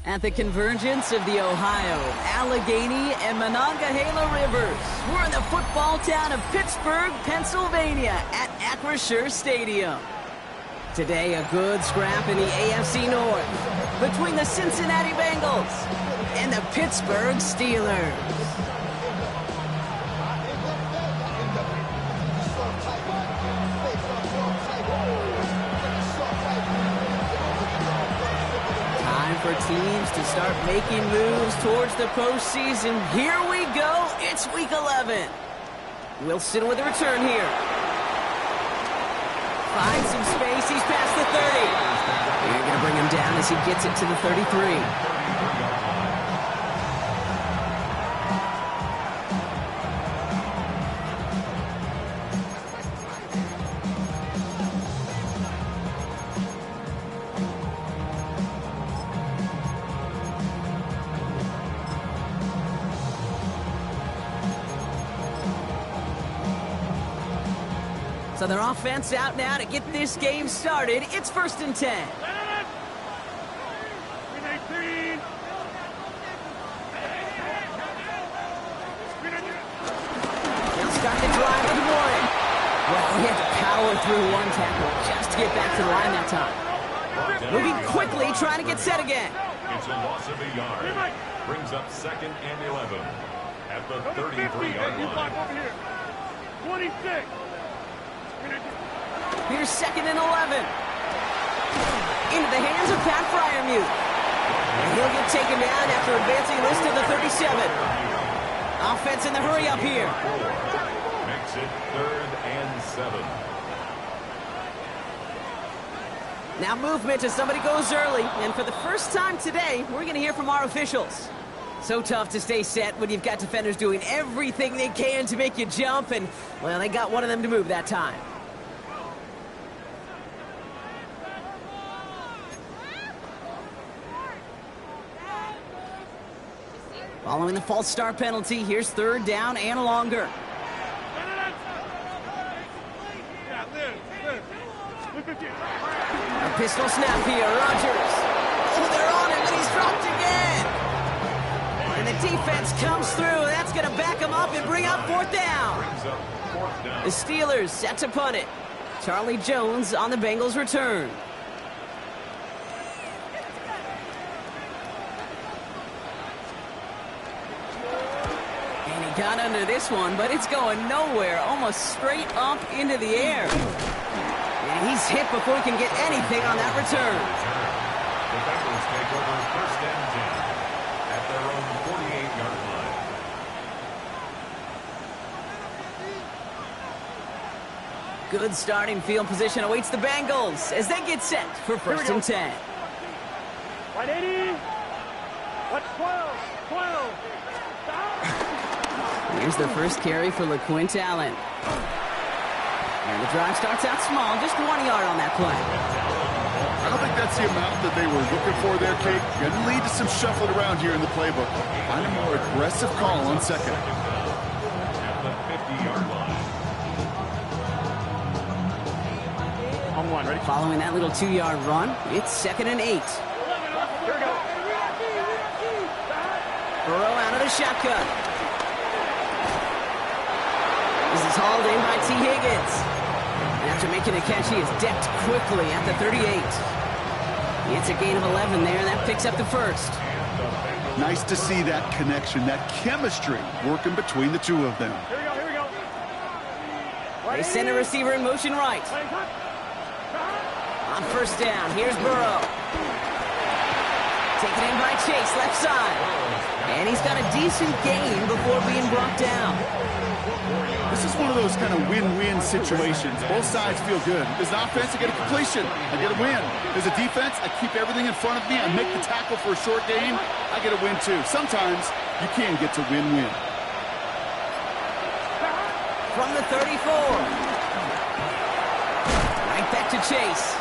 At the convergence of the Ohio, Allegheny, and Monongahela Rivers, we're in the football town of Pittsburgh, Pennsylvania, at Acrisure Stadium. Today, a good scrap in the AFC North between the Cincinnati Bengals and the Pittsburgh Steelers. For teams to start making moves towards the postseason. Here we go. It's week 11. Wilson with a return here. Finds some space. He's past the 30. They're going to bring him down as he gets it to the 33. So their offense out now to get this game started. It's 1st and 10. They'll start the drive with one. Well, he had to power through one tackle just to get back to the line that time. Moving quickly, trying to get set again. It's a loss of a yard. Brings up 2nd and 11 at the 33-yard line. 26. Here's 2nd and 11. Into the hands of Pat Freiermuth. And he'll get taken down after advancing this to the 37. Offense in the hurry up here. Makes it 3rd and 7. Now movement as somebody goes early. And for the first time today, we're going to hear from our officials. So tough to stay set when you've got defenders doing everything they can to make you jump. And, well, they got one of them to move that time. Following the false start penalty, here's third down and longer. A pistol snap here, Rodgers. Oh, they're on him, and he's dropped again. And the defense comes through. That's going to back him up and bring up fourth down. The Steelers set to punt it. Charlie Jones on the Bengals' return. And he got under this one, but it's going nowhere, almost straight up into the air. And he's hit before he can get anything on that return. The Bengals take over first and 10 at their own 48-yard line. Good starting field position awaits the Bengals as they get set for first and 10. 180. What's 12? 12. Here's the first carry for LaQuint Allen. And the drive starts out small, just 1 yard on that play. I don't think that's the amount that they were looking for there, Kate. Going to lead to some shuffling around here in the playbook. Find a more aggressive call on second. At the 50-yard line. On one, ready? Following that little 2-yard run, it's 2nd and 8. Here we go. Burrow out of the shotgun. This is hauled in by T. Higgins. And after making a catch, he is decked quickly at the 38. It's a gain of 11 there, and that picks up the first. Nice to see that connection, that chemistry working between the two of them. Here we go, here we go. They send a receiver in motion right. On first down, here's Burrow. Taken in by Chase, left side. And he's got a decent gain before being brought down. This is one of those kind of win-win situations. Both sides feel good. As an offense, I get a completion. I get a win. As a defense, I keep everything in front of me. I make the tackle for a short gain. I get a win, too. Sometimes you can get to win-win. From the 34. Right back to Chase.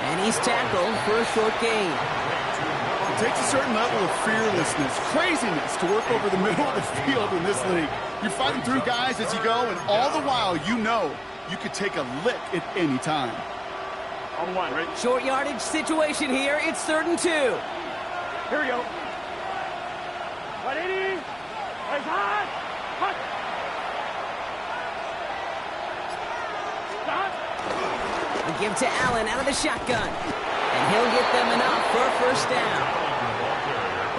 And he's tackled for a short gain. It takes a certain level of fearlessness, craziness to work over the middle of the field in this league. You're fighting through guys as you go, and all the while you know you could take a lick at any time. On one, ready? Short yardage situation here. It's 3rd and 2. Here we go. 180. Right hot. Hot. Stop. We give to Allen out of the shotgun. And he'll get them enough for a first down.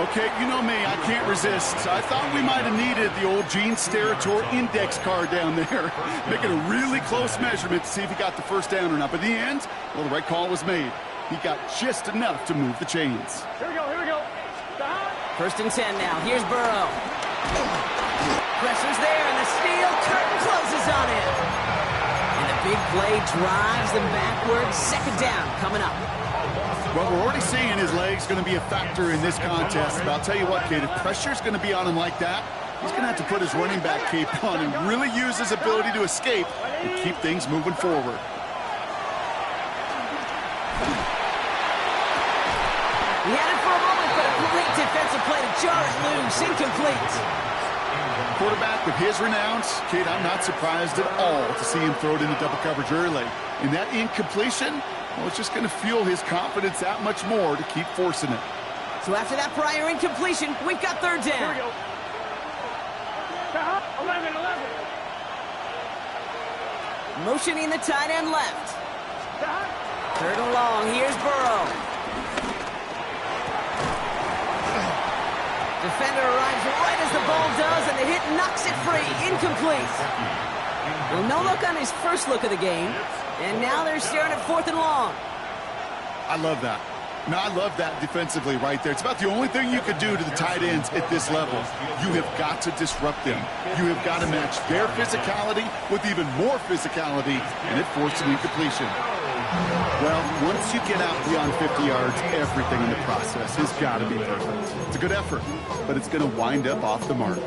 Okay, you know me, I can't resist. I thought we might have needed the old Gene Steratore index card down there. Making a really close measurement to see if he got the first down or not. But in the end, well, the right call was made. He got just enough to move the chains. Here we go, here we go. Stop. First and 10 now. Here's Burrow. Pressure's there, and the steel curtain closes on him. And the big play drives them backwards. Second down coming up. Well, we're already seeing his legs going to be a factor in this contest. But I'll tell you what, kid, if pressure's going to be on him like that, he's going to have to put his running back cape on and really use his ability to escape and keep things moving forward. He had it for a moment, but a great defensive play to jar it loose. Incomplete. Quarterback with his renowns, kid, I'm not surprised at all to see him throw it into double coverage early. And that incompletion, well, it's just going to fuel his confidence that much more to keep forcing it. So after that prior incompletion, we've got third Here down. we go. 11, 11. Motioning the tight end left. Stop. Third and long. Here's Burrow. Defender arrives right as the ball does, and the hit knocks it free. Incomplete. Well, no look on his first look of the game. And now they're staring at 4th and long. I love that. No, I love that defensively right there. It's about the only thing you could do to the tight ends at this level. You have got to disrupt them. You have got to match their physicality with even more physicality, and it forced an incompletion. Well, once you get out beyond 50 yards, everything in the process has got to be perfect. It's a good effort, but it's going to wind up off the mark.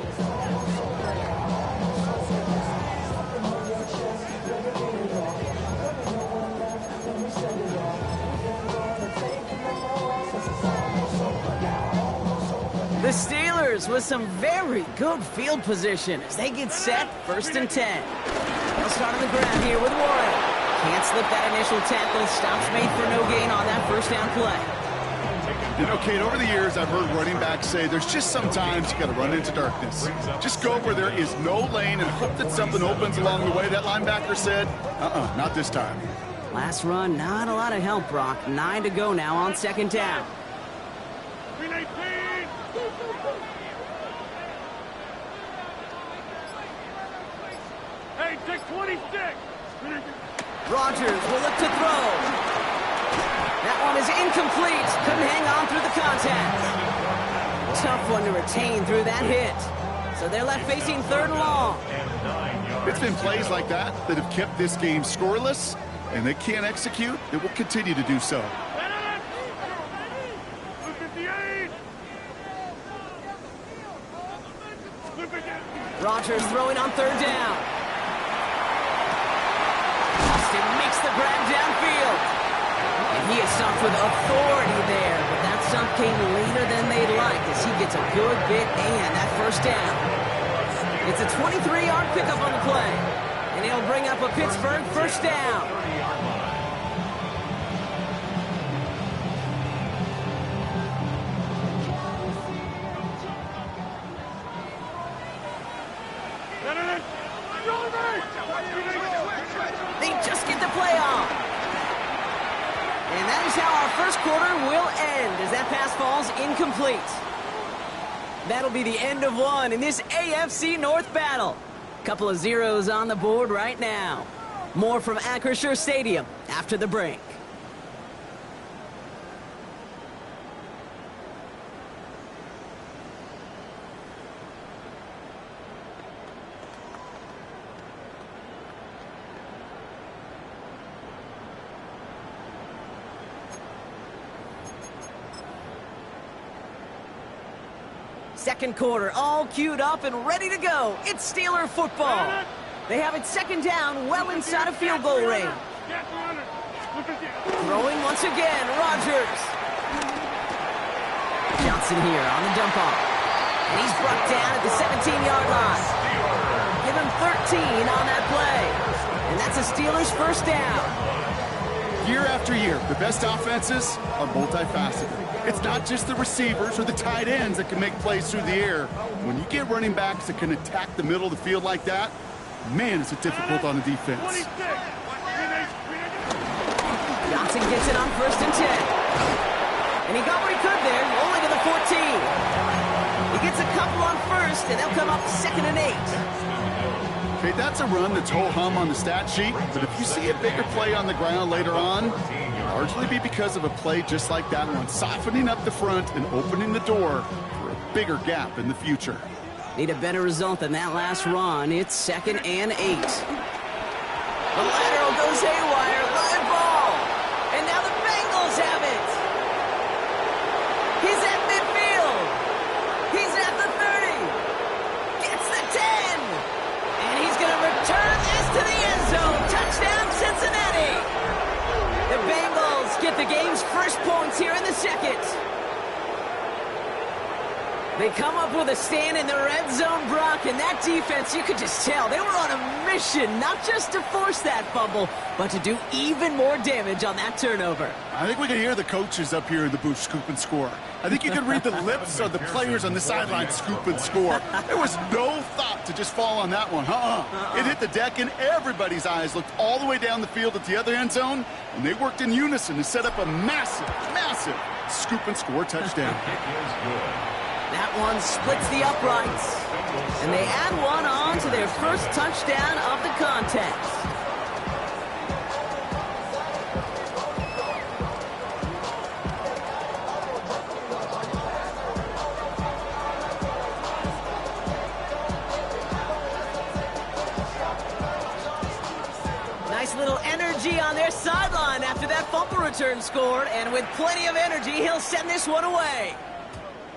The Steelers Rivers with some very good field position as they get set, 1st and 10. They'll start on the ground here with Warren. Can't slip that initial tackle. Stops made for no gain on that 1st down play. You know, Kate, over the years, I've heard running backs say there's just sometimes you got to run into darkness. Just go where there is no lane and hope that something opens along the way. That linebacker said, not this time. Last run, not a lot of help, Brock. 9 to go now on 2nd down. Hey, take 26. Rogers will look to throw. That one is incomplete. Couldn't hang on through the contact. Tough one to retain through that hit. So they're left facing 3rd and long. It's been plays like that that have kept this game scoreless, and they can't execute. It will continue to do so. Rogers throwing on 3rd down. Austin makes the grab downfield. And he is sunk with authority there, but that sunk came later than they'd like as he gets a good bit and that 1st down. It's a 23-yard pickup on the play, and he'll bring up a Pittsburgh 1st down. They just get the play off. And that is how our 1st quarter will end as that pass falls incomplete. That'll be the end of one in this AFC North battle. Couple of zeros on the board right now. More from Acrisure Stadium after the break. Second quarter, all queued up and ready to go. It's Steeler football. They have it 2nd down, well inside of field goal range. Throwing once again, Rogers. Johnson here on the dump off. And he's brought down at the 17-yard line. Give him 13 on that play. And that's a Steelers 1st down. Year after year, the best offenses are multifaceted. It's not just the receivers or the tight ends that can make plays through the air. When you get running backs that can attack the middle of the field like that, man, is it difficult on the defense. Johnson gets it on 1st and 10. And he got where he could there, only to the 14. He gets a couple on 1st, and they'll come up 2nd and 8. Okay, that's a run that's ho-hum on the stat sheet, but if you see a bigger play on the ground later on, it'll largely be because of a play just like that one, softening up the front and opening the door for a bigger gap in the future. Need a better result than that last run. It's 2nd and 8. The lateral goes haywire, live ball. And now the Bengals have it. He's at midfield. He's at the 30. Gets the 10. And he's going to return this to the end zone. Touchdown, Cincinnati. The Bengals get the game's first points here in the 2nd. They come up with a stand in the red zone, Brock, and that defense, you could just tell, they were on a mission, not just to force that fumble, but to do even more damage on that turnover. I think we can hear the coaches up here in the booth scoop and score. I think you can read the lips of the players on the sideline scoop and score. There was no thought to just fall on that one. It hit the deck, and everybody's eyes looked all the way down the field at the other end zone, and they worked in unison to set up a massive, massive scoop and score touchdown. That one splits the uprights, and they add one on to their first touchdown of the contest. Nice little energy on their sideline after that fumble return scored, and with plenty of energy, he'll send this one away.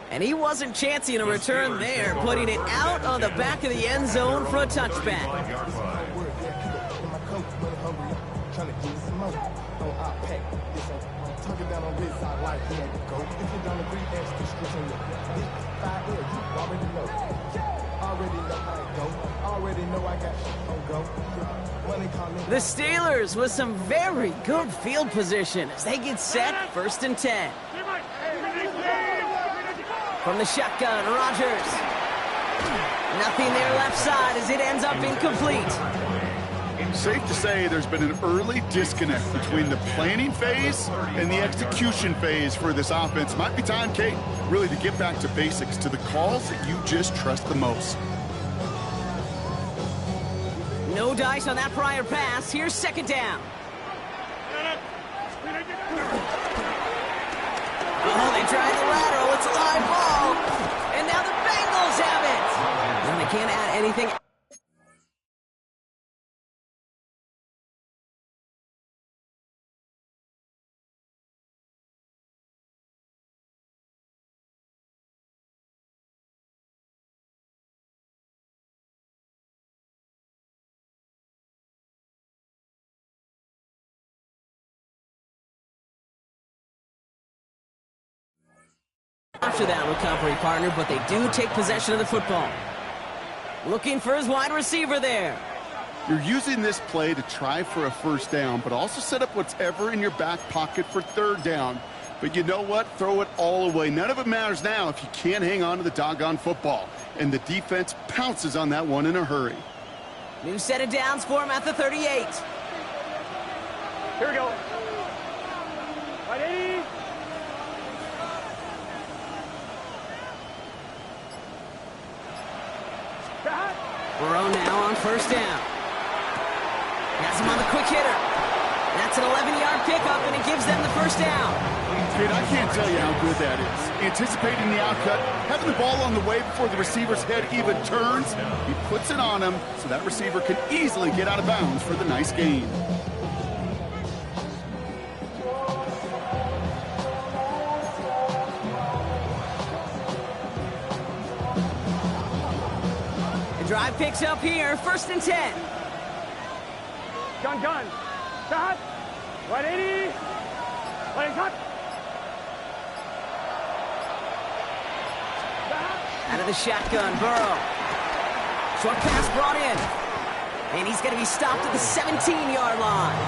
And he wasn't chancing a return there, putting it out on the back of the end zone for a touchback. down on this side like he had to go. If you don't agree, ask the script on your big 5 L, you already know. Already know how it go. Already know I got shit on go. Money calling. The Steelers with some very good field position as they get set, 1st and 10. From the shotgun, Rodgers. Nothing there left side as it ends up incomplete. Safe to say there's been an early disconnect between the planning phase and the execution phase for this offense. Might be time, Kate, really to get back to basics, to the calls that you just trust the most. No dice on that prior pass. Here's 2nd down. Oh, they tried the lateral. It's a live ball. And now the Bengals have it. And they can't add anything. After that recovery, partner, but they do take possession of the football. Looking for his wide receiver there. You're using this play to try for a 1st down, but also set up whatever in your back pocket for 3rd down. But you know what? Throw it all away. None of it matters now if you can't hang on to the doggone football. And the defense pounces on that one in a hurry. New set of downs for him at the 38. Here we go. Right, 80. Burrow now on 1st down. Has him on the quick hitter. That's an 11-yard pickup, and it gives them the 1st down. Kid, I can't tell you how good that is. Anticipating the outcut, having the ball on the way before the receiver's head even turns, he puts it on him so that receiver can easily get out of bounds for the nice gain. Drive picks up here, 1st and 10. Gun. Shot. Right, 80. Right, cut. Out of the shotgun, Burrow. Short pass brought in. And he's going to be stopped at the 17-yard line.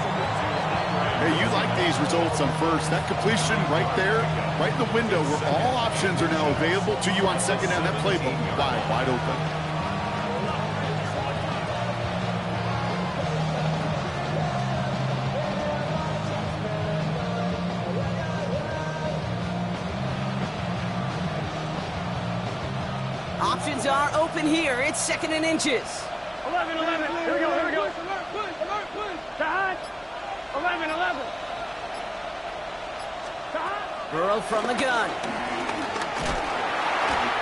Hey, you like these results on 1st. That completion right there, right in the window where all options are now available to you on 2nd down. That playbook wide open. Options are open here. It's 2nd and inches. 11. Here we go. Shot. 11. Shot. Burrow from the gun.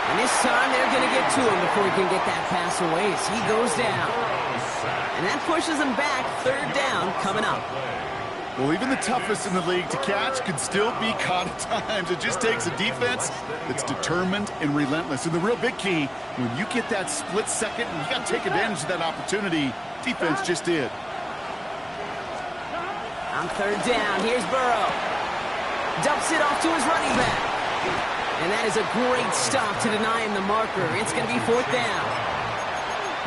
And this time they're going to get to him before he can get that pass away as he goes down. And that pushes him back. 3rd down coming up. Well, even the toughest in the league to catch can still be caught at times. It just takes a defense that's determined and relentless. And the real big key, when you get that split second, and you got to take advantage of that opportunity, defense just did. On 3rd down, here's Burrow. Dumps it off to his running back. And that is a great stop to deny him the marker. It's going to be 4th down.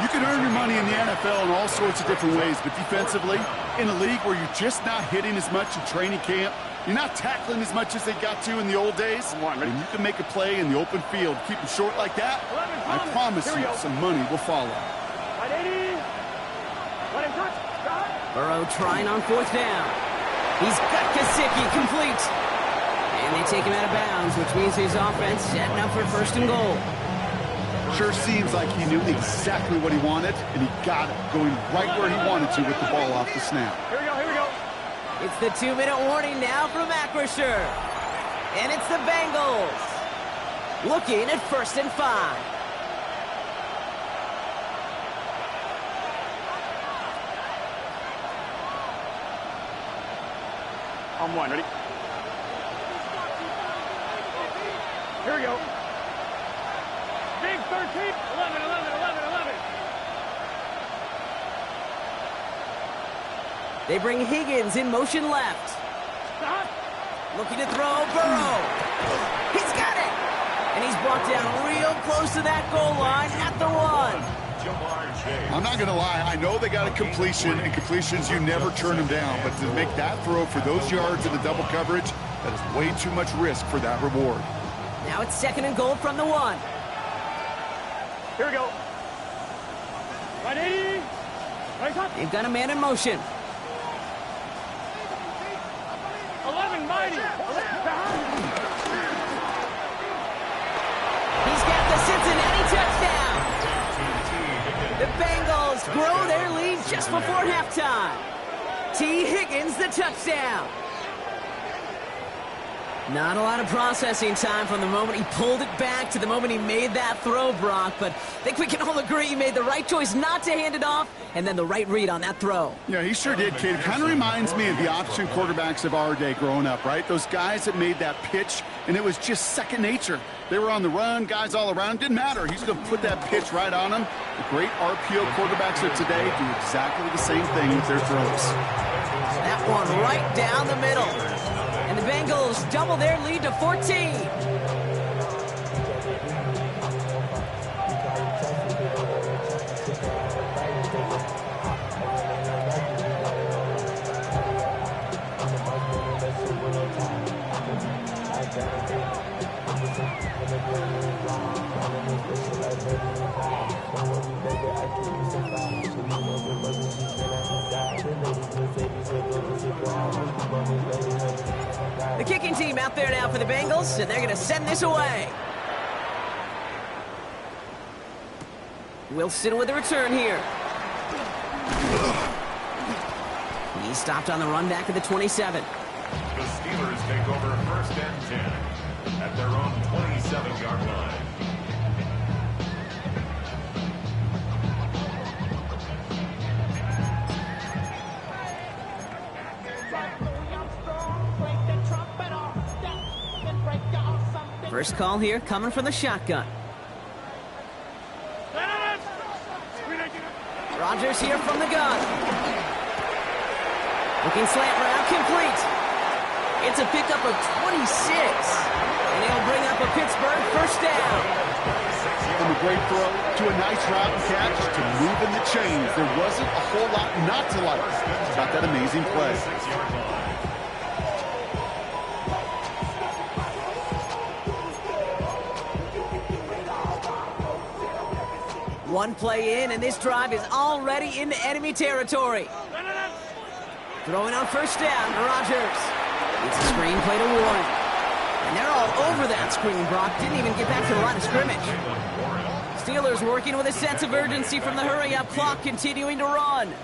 You can earn your money in the NFL in all sorts of different ways, but defensively, in a league where you're just not hitting as much in training camp, you're not tackling as much as they got to in the old days, and you can make a play in the open field, keep them short like that, I promise you some money will follow. Burrow trying on 4th down. He's got Gesicki complete. And they take him out of bounds, which means his offense setting up for 1st and goal. Sure seems like he knew exactly what he wanted, and he got it, going right where he wanted to with the ball off the snap. Here we go. It's the 2-minute warning now from Acrisure. And it's the Bengals looking at 1st and 5. On 1, ready? Here we go. Big 13, 11. They bring Higgins in motion left. Stop. Looking to throw, Burrow. He's got it. And he's brought down real close to that goal line at the 1. I'm not going to lie. I know they got a completion, and completions, you never turn them down. But to make that throw for those yards in the double coverage, that is way too much risk for that reward. Now it's 2nd and goal from the 1. Here we go. 180. Right up. They've got a man in motion. 11, mighty. He's got the Cincinnati touchdown. The Bengals grow their lead just before halftime. T. Higgins, the touchdown. Not a lot of processing time from the moment he pulled it back to the moment he made that throw, Brock. But I think we can all agree he made the right choice not to hand it off, and then the right read on that throw. Yeah, he sure did, kid. Kind of reminds me of the option quarterbacks of our day growing up, right? Those guys that made that pitch, and it was just second nature. They were on the run, guys all around. Didn't matter. He's going to put that pitch right on them. The great RPO quarterbacks of today do exactly the same thing with their throws. That one right down the middle. And the Bengals double their lead to 14. The kicking team out there now for the Bengals, and they're going to send this away. Wilson with a return here. He stopped on the run back at the 27. The Steelers take over 1st and 10 at their own 27-yard line. First call here coming from the shotgun. Rodgers here from the gun. Looking slant route, complete. It's a pickup of 26. And it'll bring up a Pittsburgh first down. From a great throw to a nice route and catch to moving the chains. There wasn't a whole lot not to like about that amazing play. One play in, and this drive is already into enemy territory. Throwing on first down, Rodgers. It's a screen play to Warren. And they're all over that screen, Brock. Didn't even get back to the line of scrimmage. Steelers working with a sense of urgency from the hurry-up clock, continuing to run.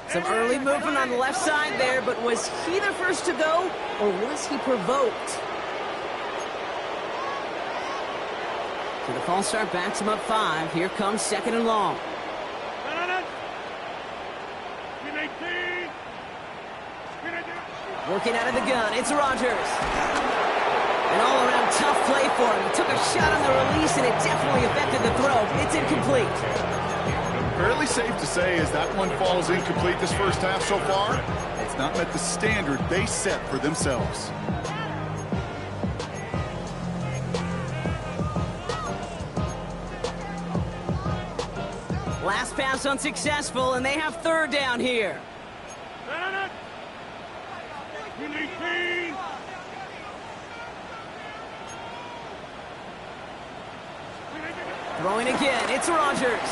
Some early movement on the left side there, but was he the first to go, or was he provoked? So the false start backs him up 5. Here comes 2nd and long. Working out of the gun, it's Rodgers. An all-around tough play for him. He took a shot on the release, and it definitely affected the throw. It's incomplete. Fairly safe to say as that one falls incomplete this first half so far, it's not met the standard they set for themselves. Last pass unsuccessful, and they have 3rd down here. Throwing again, it's Rodgers.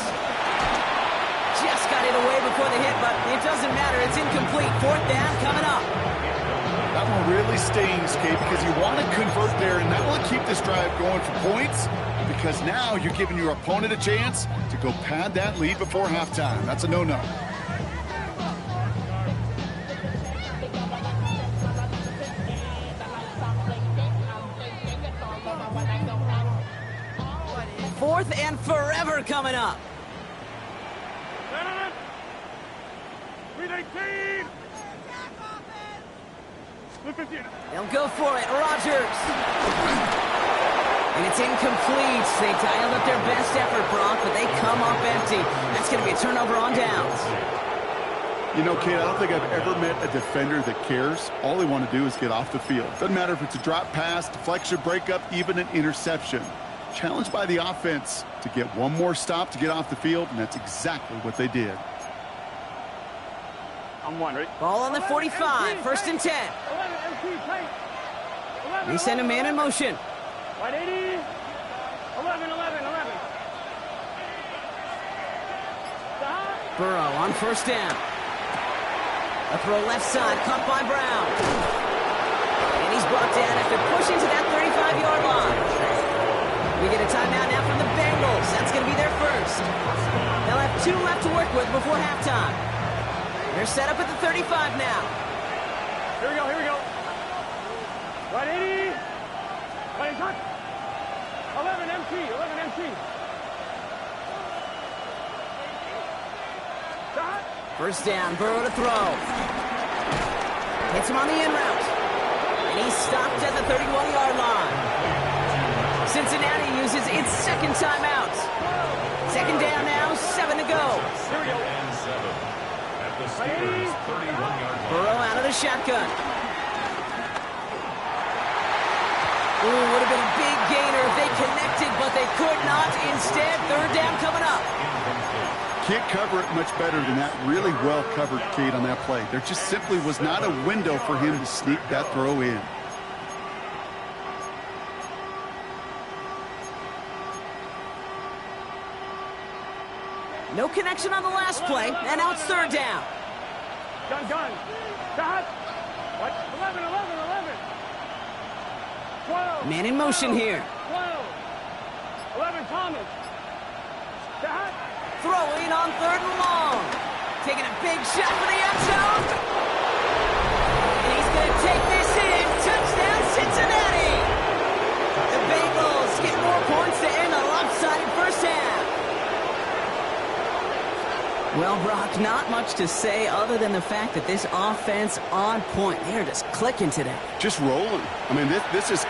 Just got it away before the hit, but it doesn't matter. It's incomplete. 4th down coming up. That one really stings, Kate, because you want to convert there, and that will keep this drive going for points, because now you're giving your opponent a chance to go pad that lead before halftime. That's a no-no. Fourth and forever coming up. They'll go for it. Rodgers. And it's incomplete. They dialed up their best effort, Brock, but they come up empty. That's going to be a turnover on downs. You know, Kate, I don't think I've ever met a defender that cares. All they want to do is get off the field. Doesn't matter if it's a drop pass, deflection, breakup, even an interception. Challenged by the offense to get one more stop to get off the field, and that's exactly what they did. I'm one, right? Ball on the 45, first and 10. 11, MC, tight. 11, We send a man in motion. 180. 11. Burrow on first down. A throw left side, caught by Brown. And he's brought down after pushing to that 35-yard line. We get a timeout now from the Bengals. That's going to be their first. They'll have 2 left to work with before halftime. They're set up at the 35 now. Here we go. 180. Right touch. 11 MC. First down, Burrow to throw. Hits him on the in route. And he's stopped at the 31-yard line. Cincinnati uses its second timeout. Second down now, 7 to go. Here we go. And 7 at the Steelers' 31-yard line. Burrow out of the shotgun. Ooh, would have been a big gainer if they connected, but they could not. Instead, third down coming up. Can't cover it much better than that. Really well covered, Kate, on that play. There just simply was not a window for him to sneak that throw in. No connection on the last play, and now it's third down. Gun. Shot. What? 11. 12. Man in motion here. 12. 11, Thomas. Shot. Throwing on third and long. Taking a big shot for the end zone. And he's going to take this in. Touchdown, Cincinnati. The Bengals get more points to end the lopsided first half. Well, Brock, not much to say other than the fact that this offense on point. They're just clicking today. Just rolling. I mean, this is